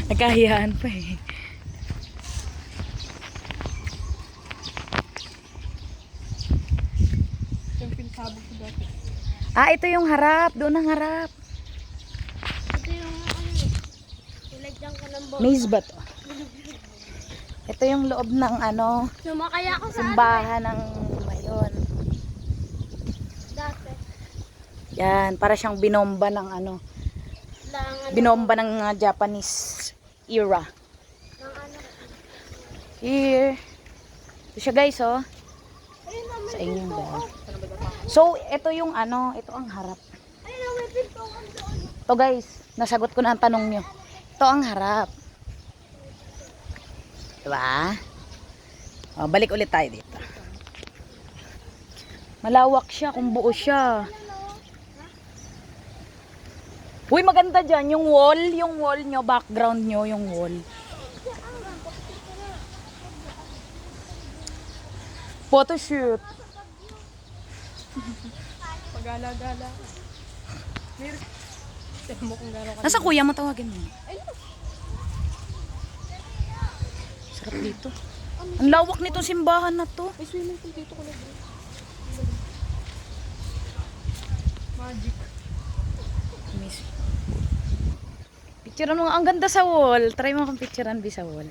Nagkahiyaan pa eh. Yung pinsabog ko dati. Ah, ito yung harap. Doon ang harap. Ito yung ano eh. Nilagyan ko ng bomba. Maze ba to? Ito yung loob ng ano, Sumakay ako sa simbahan ng mayon. dati. Yan, para siyang binomba ng ano, Lang, binomba ng Japanese era. ng ano. Here. Ito siya guys, oh. Ayun na, may Sa inyo pinto. ba? So, ito yung ano, ito ang harap. Ayun na, may pinto ko doon. Ito guys, nasagot ko na ang tanong nyo. Ito ang harap. Diba? O, balik ulit tayo dito. Malawak siya kung buo siya. Uy, maganda dyan. Yung wall nyo, background nyo, yung wall. Photoshoot. Pagala-gala. Meron. Tignan mo kung gano'n ka. Nasa kuya mo, tawagin mo. Sarap dito. Ang lawak nitong simbahan na to. May swimming pool dito ko na bro. Magic. Miss. Picturean mo nga. Ang ganda sa wall. Try mo akong picturean, Bi, sa wall.